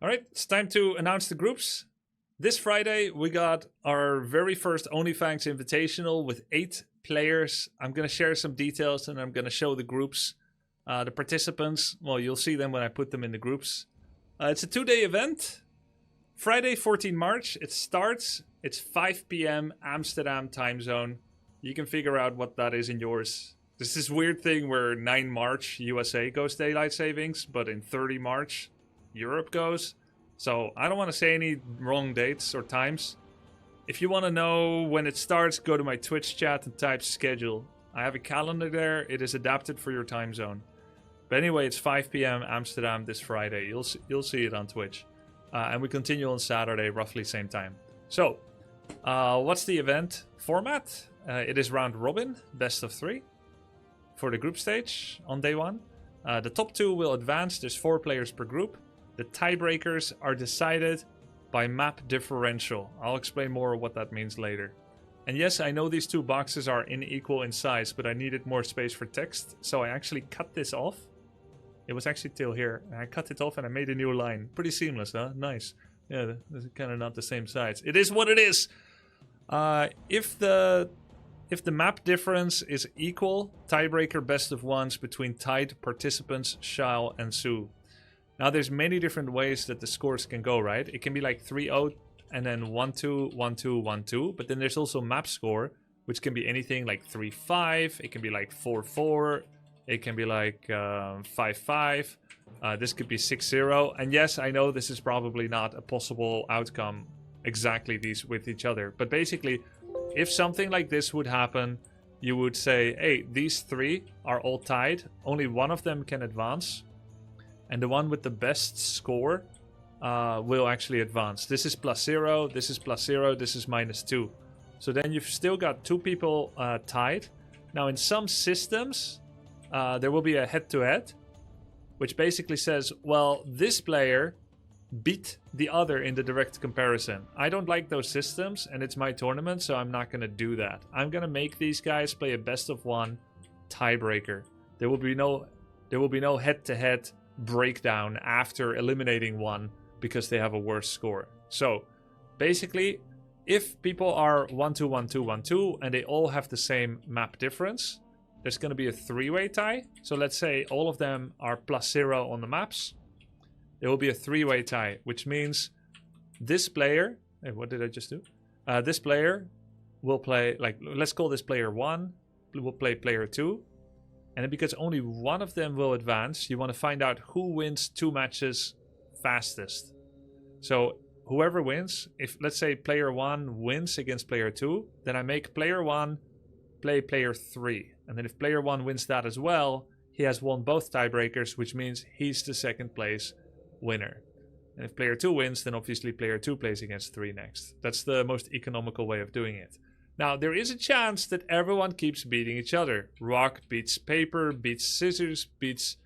All right, it's time to announce the groups. This Friday, we got our very first OnlyFangs Invitational with 8 players. I'm going to share some details and I'm going to show the groups. The participants, well, you'll see them when I put them in the groups. It's a 2-day event. Friday, 14 March, it starts. It's 5 p.m. Amsterdam time zone. You can figure out what that is in yours. There's this weird thing where 9 March, USA goes daylight savings, but in 30 March, Europe goes. So I don't want to say any wrong dates or times. If you want to know when it starts, go to my Twitch chat and type schedule. I have a calendar there. It is adapted for your time zone. But anyway, it's 5 p.m. Amsterdam this Friday. You'll see it on Twitch. And we continue on Saturday, roughly same time. So, what's the event format? It is round robin, best of 3. For the group stage on day 1. The top 2 will advance. There's 4 players per group. The tiebreakers are decided by map differential. I'll explain more what that means later. And yes, I know these 2 boxes are unequal in size, but I needed more space for text, so I actually cut this off. It was actually till here, and I cut it off and I made a new line. Pretty seamless, huh? Nice. Yeah, this is kind of not the same size. It is what it is! If the map difference is equal, tiebreaker best of 1s between tied participants Shao and Sue. Now there's many different ways that the scores can go, right? It can be like 3-0 and then 1-2, 1-2, 1-2. But then there's also map score, which can be anything like 3-5. It can be like 4-4. It can be like 5-5. This could be 6-0. And yes, I know this is probably not a possible outcome exactly these with each other. But basically, if something like this would happen, you would say, hey, these 3 are all tied. Only one of them can advance. And the one with the best score will actually advance. This is +0, this is +0, this is -2. So then you've still got 2 people tied. Now in some systems, there will be a head-to-head, which basically says, well, this player beat the other in the direct comparison. I don't like those systems, and it's my tournament, so I'm not going to do that. I'm going to make these guys play a best-of-1 tiebreaker. There will be no head-to-head breakdown after eliminating one because they have a worse score. So basically, if people are 1-2, 1-2, 1-2 and they all have the same map difference, there's going to be a 3-way tie. So let's say all of them are +0 on the maps. There will be a 3-way tie, which means this player, hey, what did I just do? This player will play, like, let's call this player 1, will play player 2. And because only one of them will advance, you want to find out who wins 2 matches fastest. So whoever wins, if let's say player 1 wins against player 2, then I make player 1 play player 3. And then if player 1 wins that as well, he has won both tiebreakers, which means he's the second place winner. And if player 2 wins, then obviously player 2 plays against 3 next. That's the most economical way of doing it. Now, there is a chance that everyone keeps beating each other. Rock beats paper, beats scissors, beats...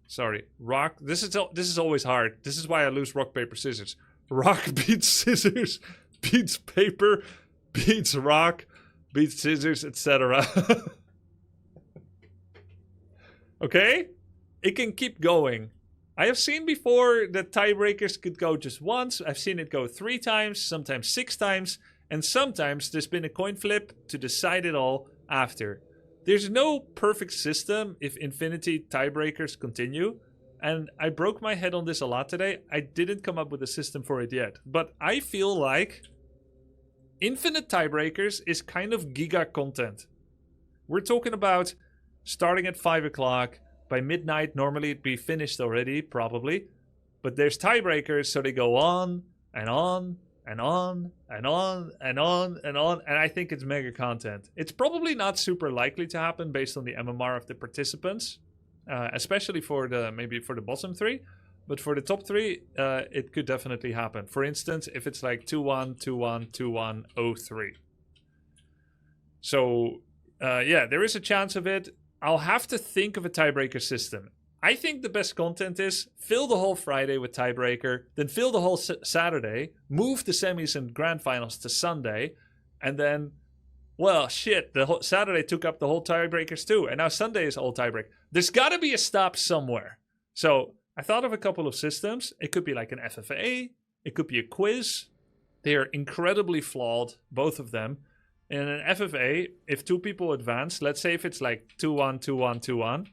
Sorry, rock... This is always hard. This is why I lose rock, paper, scissors. Rock beats scissors, beats paper, beats rock, beats scissors, etc. Okay? It can keep going. I have seen before that tiebreakers could go just once. I've seen it go 3 times, sometimes 6 times, and sometimes there's been a coin flip to decide it all after. There's no perfect system if infinity tiebreakers continue, and I broke my head on this a lot today. I didn't come up with a system for it yet, but I feel like infinite tiebreakers is kind of giga content. We're talking about starting at 5 o'clock. By midnight, normally it'd be finished already, probably. But there's tiebreakers, so they go on and on and on and on and on and on. And I think it's mega content. It's probably not super likely to happen based on the MMR of the participants, especially for the bottom 3. But for the top 3, it could definitely happen. For instance, if it's like 2-1, 2-1, 2-1, 0-3. So, yeah, there is a chance of it. I'll have to think of a tiebreaker system. I think the best content is fill the whole Friday with tiebreaker, then fill the whole Saturday, move the semis and grand finals to Sunday, and then, well, shit, the whole Saturday took up the whole tiebreakers too, and now Sunday is all tiebreak. There's got to be a stop somewhere. So I thought of a couple of systems. It could be like an FFA. It could be a quiz. They are incredibly flawed, both of them. In an FFA, if two people advance, let's say if it's like 2-1, 2-1, 2-1,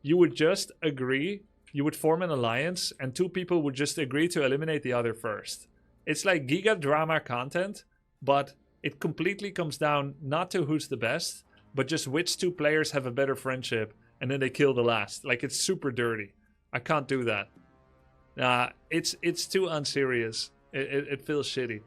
you would just agree, you would form an alliance, and two people would just agree to eliminate the other first. It's like giga drama content, but it completely comes down not to who's the best, but just which two players have a better friendship, and then they kill the last. Like, it's super dirty. I can't do that. It's too unserious. It feels shitty.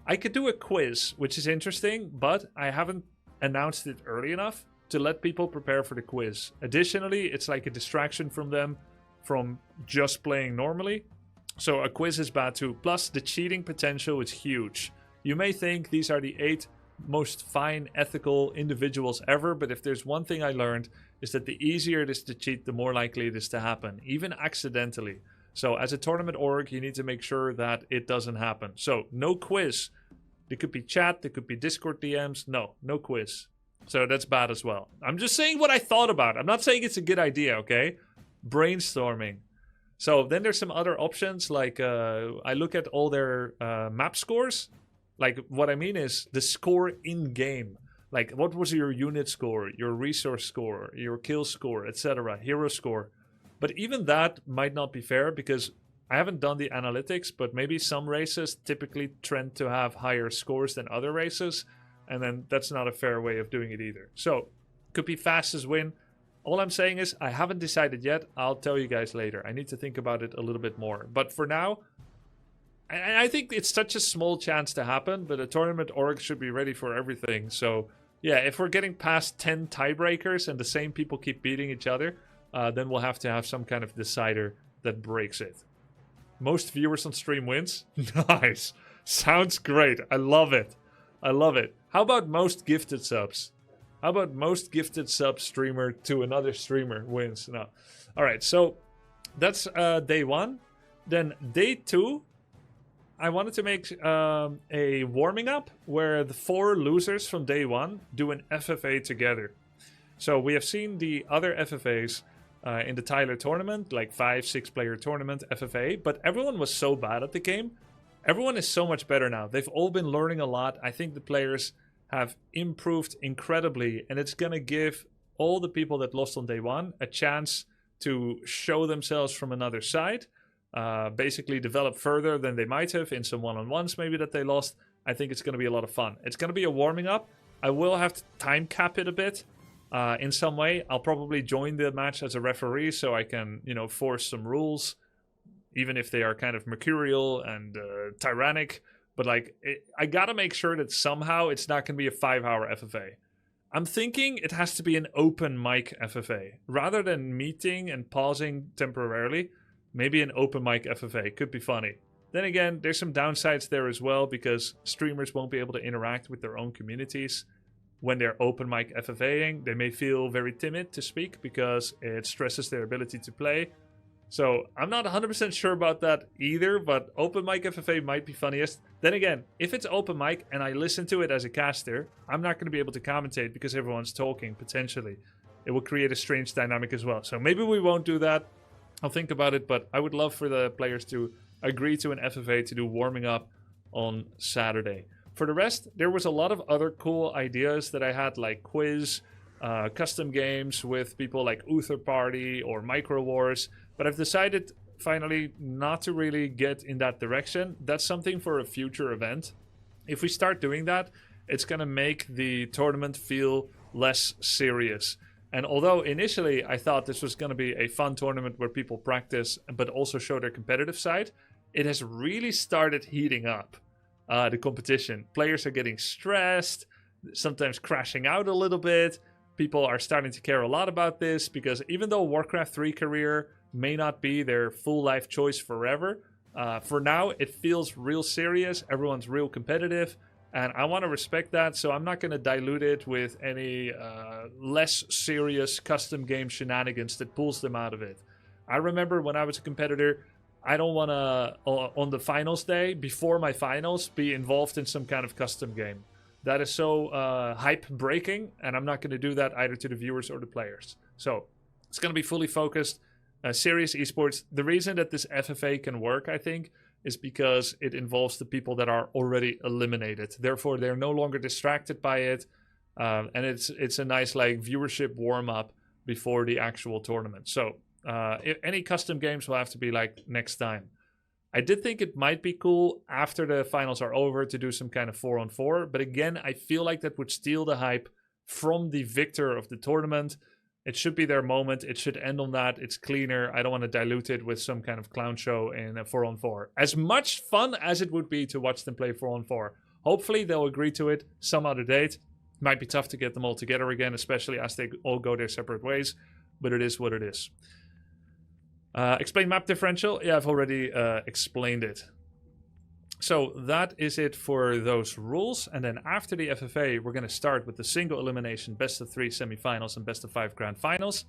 I could do a quiz, which is interesting, but I haven't announced it early enough to let people prepare for the quiz. Additionally, it's like a distraction from them from just playing normally. So a quiz is bad too. Plus, the cheating potential is huge. You may think these are the 8 most fine, ethical individuals ever, but if there's one thing I learned, is that the easier it is to cheat, the more likely it is to happen, even accidentally. So as a tournament org, you need to make sure that it doesn't happen. So no quiz. There could be chat, there could be Discord DMs. No quiz. So that's bad as well. I'm just saying what I thought about. I'm not saying it's a good idea, okay? Brainstorming. So then there's some other options, like I look at all their map scores. Like, what I mean is the score in-game. Like, what was your unit score, your resource score, your kill score, etc., hero score. But even that might not be fair, because I haven't done the analytics, but maybe some races typically trend to have higher scores than other races, and then that's not a fair way of doing it either. So, could be fastest win. All I'm saying is, I haven't decided yet. I'll tell you guys later. I need to think about it a little bit more. But for now, I think it's such a small chance to happen, but a tournament org should be ready for everything. So, yeah, if we're getting past 10 tiebreakers and the same people keep beating each other, then we'll have to have some kind of decider that breaks it. Most viewers on stream wins? Nice. Sounds great. I love it. I love it. How about most gifted subs? How about most gifted sub streamer to another streamer wins? No. All right, so that's day 1. Then day 2, I wanted to make a warming up where the 4 losers from day 1 do an FFA together. So we have seen the other FFAs in the Tyler tournament, like 5-6 player tournament FFA, but everyone was so bad at the game. Everyone is so much better now. They've all been learning a lot. I think the players have improved incredibly, and it's going to give all the people that lost on day 1 a chance to show themselves from another side. Basically develop further than they might have in some one-on-ones maybe that they lost. I think it's going to be a lot of fun. It's going to be a warming up. I will have to time cap it a bit in some way. I'll probably join the match as a referee so I can, force some rules, even if they are kind of mercurial and tyrannic. But I got to make sure that somehow it's not going to be a 5-hour FFA. I'm thinking it has to be an open mic FFA. Rather than meeting and pausing temporarily, maybe an open mic FFA could be funny. Then again, there's some downsides there as well, because streamers won't be able to interact with their own communities. When they're open mic FFAing, they may feel very timid to speak because it stresses their ability to play. So I'm not 100% sure about that either, but open mic FFA might be funniest. Then again, if it's open mic and I listen to it as a caster, I'm not going to be able to commentate because everyone's talking, potentially. It will create a strange dynamic as well. So maybe we won't do that. I'll think about it, but I would love for the players to agree to an FFA to do warming up on Saturday. For the rest, there was a lot of other cool ideas that I had, like quiz, custom games with people like Uther Party or Micro Wars, but I've decided finally not to really get in that direction. That's something for a future event. If we start doing that, it's going to make the tournament feel less serious. And although initially I thought this was going to be a fun tournament where people practice but also show their competitive side, it has really started heating up, the competition. Players are getting stressed, sometimes crashing out a little bit. People are starting to care a lot about this because even though Warcraft 3 career may not be their full life choice forever, for now it feels real serious. Everyone's real competitive. And I want to respect that, so I'm not going to dilute it with any less serious custom game shenanigans that pulls them out of it. I remember when I was a competitor, I don't want to, on the finals day, before my finals, be involved in some kind of custom game. That is so hype-breaking, and I'm not going to do that either to the viewers or the players. So, It's going to be fully focused, serious esports. The reason that this FFA can work, I think, is because it involves the people that are already eliminated. Therefore, they're no longer distracted by it. And it's a nice like viewership warm-up before the actual tournament. So any custom games will have to be like next time. I did think it might be cool after the finals are over to do some kind of 4-on-4. But again, I feel like that would steal the hype from the victor of the tournament. It should be their moment. It should end on that. It's cleaner. I don't want to dilute it with some kind of clown show in a 4-on-4. As much fun as it would be to watch them play 4-on-4. Hopefully they'll agree to it some other date. Might be tough to get them all together again, especially as they all go their separate ways. But it is what it is. Explain map differential. Yeah, I've already explained it. So that is it for those rules. And then after the FFA, we're going to start with the single elimination, best of 3 semifinals and best of 5 grand finals.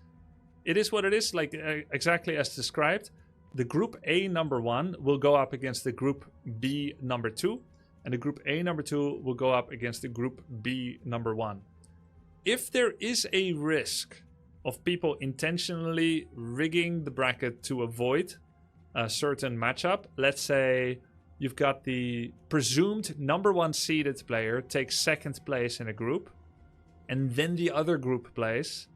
It is what it is, like exactly as described. The Group A number 1 will go up against the Group B number 2. And the Group A number 2 will go up against the Group B number 1. If there is a risk of people intentionally rigging the bracket to avoid a certain matchup, let's say you've got the presumed number 1 seeded player takes second place in a group, and then the other group plays,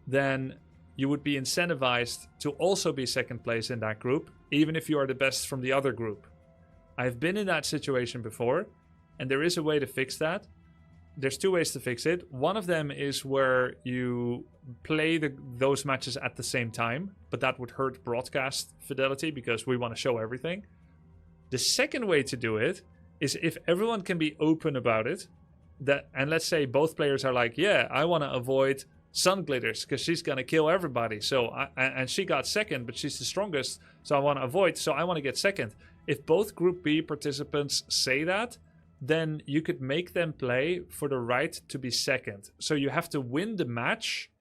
then you would be incentivized to also be second place in that group, even if you are the best from the other group. I've been in that situation before, and there is a way to fix that. There's 2 ways to fix it. One of them is where you play those matches at the same time, but that would hurt broadcast fidelity because we want to show everything. The second way to do it is if everyone can be open about it, and let's say both players are like, yeah, I want to avoid Sun Glitters because she's going to kill everybody. And she got second, but she's the strongest, so I want to avoid, so I want to get second. If both Group B participants say that, then you could make them play for the right to be second. So you have to win the match,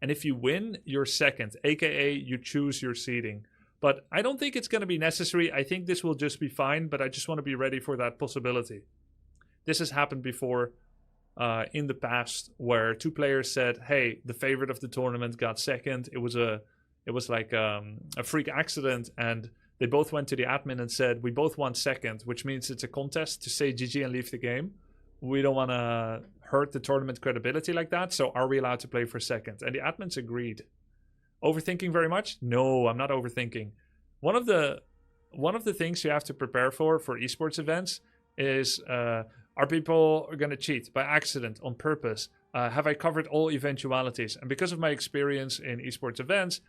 and if you win, you're second, aka you choose your seeding. But I don't think it's going to be necessary. I think this will just be fine, but I just want to be ready for that possibility. This has happened before in the past where 2 players said, hey, the favorite of the tournament got second. It was like a freak accident, and they both went to the admin and said, we both won second, which means it's a contest to say GG and leave the game. We don't want to hurt the tournament credibility like that, so are we allowed to play for second? And the admins agreed. Overthinking very much? No, I'm not overthinking. One of the things you have to prepare for esports events is, are people going to cheat by accident, on purpose? Have I covered all eventualities? And because of my experience in esports events,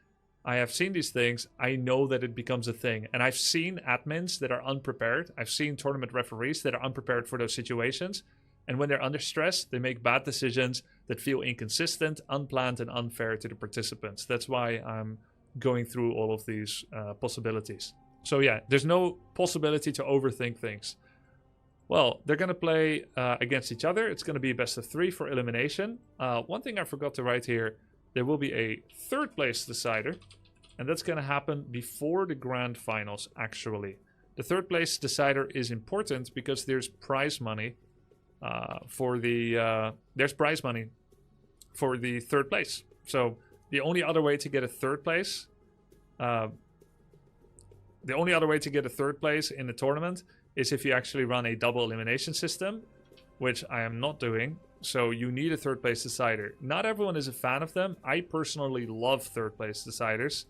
I have seen these things. I know that it becomes a thing. And I've seen admins that are unprepared. I've seen tournament referees that are unprepared for those situations. And when they're under stress, they make bad decisions that feel inconsistent, unplanned, and unfair to the participants. That's why I'm going through all of these possibilities. So yeah, there's no possibility to overthink things. Well, they're going to play against each other. It's going to be best of 3 for elimination. One thing I forgot to write here, there will be a 3rd place decider. And that's going to happen before the grand finals, actually. The 3rd place decider is important because there's prize money for the 3rd place. So the only other way to get a 3rd place, in the tournament is if you actually run a double elimination system, which I am not doing. So you need a 3rd place decider. Not everyone is a fan of them. I personally love 3rd place deciders.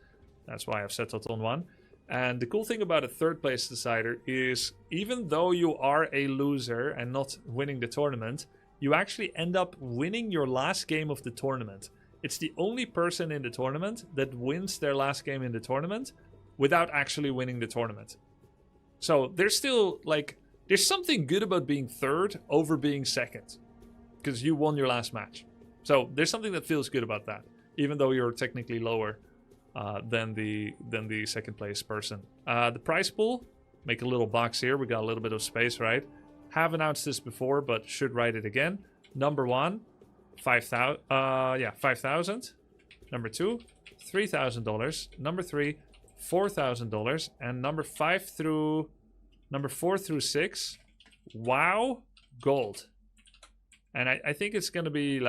That's why I've settled on one. And the cool thing about a 3rd place decider is even though you are a loser and not winning the tournament, you actually end up winning your last game of the tournament. It's the only person in the tournament that wins their last game in the tournament without actually winning the tournament. So there's still there's something good about being 3rd over being 2nd because you won your last match. So there's something that feels good about that, even though you're technically lower than the 2nd place person. The prize pool, make a little box here. We got a little bit of space, right? Have announced this before, but should write it again. Number 1, 5,000. 5,000. Number 2, $3,000. Number 3, $4,000. And number 4 through 6, wow, gold. And I think it's gonna be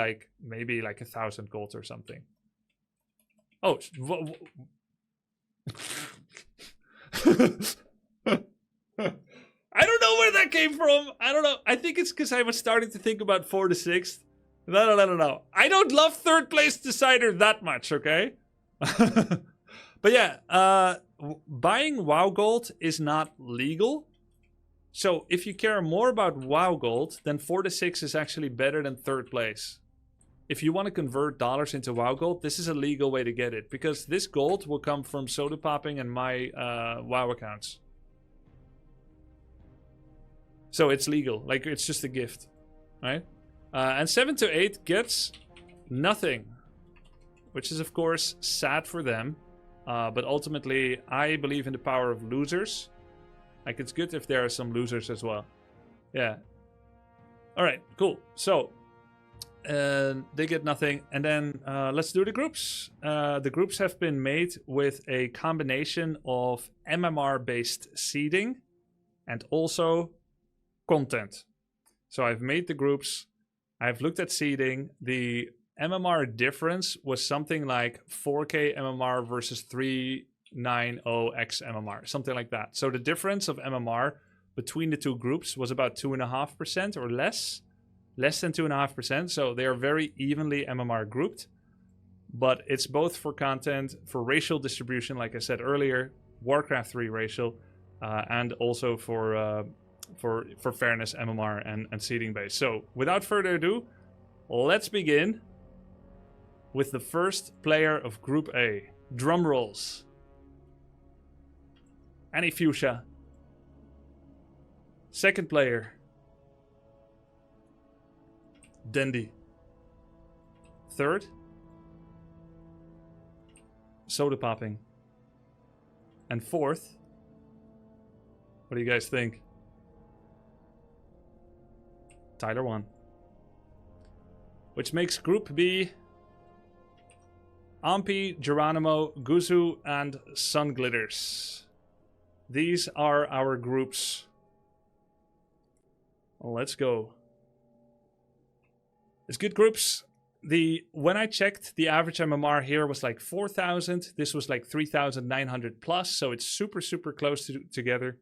maybe 1,000 gold or something. Oh, I don't know where that came from. I don't know. I think it's because I was starting to think about 4 to 6th. No. I don't love third place decider that much, okay? But yeah, buying WoW Gold is not legal. So if you care more about WoW Gold, then 4 to 6 is actually better than third place. If you want to convert dollars into WoW Gold, this is a legal way to get it. Because this gold will come from soda popping and my WoW accounts. So it's legal. Like, it's just a gift. Right? And 7 to 8 gets nothing. Which is, of course, sad for them. But ultimately, I believe in the power of losers. Like, it's good if there are some losers as well. Yeah. Alright, cool. So, they get nothing. And then let's do the groups. The groups have been made with a combination of MMR-based seeding and also content. So I've made the groups. I've looked at seeding. The MMR difference was something like 4K MMR versus 390X MMR, something like that. So the difference of MMR between the two groups was about 2.5% or less than 2.5%. So they are very evenly MMR grouped, but it's both for content, for racial distribution, like I said earlier, Warcraft 3 racial, and also for fairness, MMR and seeding base. So without further ado, let's begin with the first player of Group A. Drum rolls. Annie Fuchsia. Second player, Dendy. Third, soda popping. And fourth, what do you guys think? Tyler won. Which makes Group B Ampi, Geronimo, Guzu, and Sun Glitters. These are our groups. Let's go. It's good groups. When I checked, the average MMR here was like 4,000. This was like 3,900 plus, so it's super, super close together.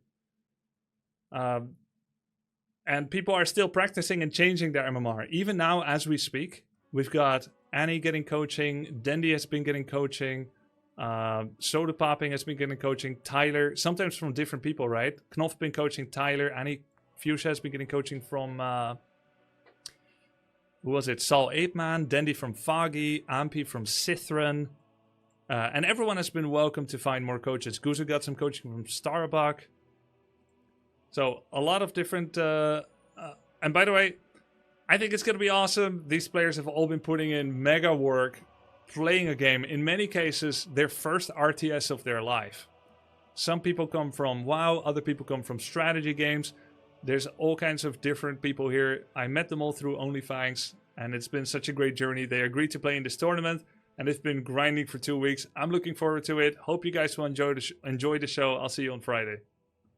And people are still practicing and changing their MMR. Even now, as we speak, we've got Annie getting coaching, Dendy has been getting coaching, Soda Popping has been getting coaching, Tyler, sometimes from different people, right? Knopf been coaching Tyler, Annie Fuchsia has been getting coaching from, who was it? Saul Apeman, Dendy from Foggy, Ampi from Sithran, and everyone has been welcome to find more coaches. Guzu got some coaching from Starbuck. So a lot of different, and by the way, I think it's going to be awesome. These players have all been putting in mega work, playing a game. In many cases, their first RTS of their life. Some people come from WoW, other people come from strategy games. There's all kinds of different people here. I met them all through OnlyFangs, and it's been such a great journey. They agreed to play in this tournament, and they've been grinding for 2 weeks. I'm looking forward to it. Hope you guys will enjoy the show. I'll see you on Friday.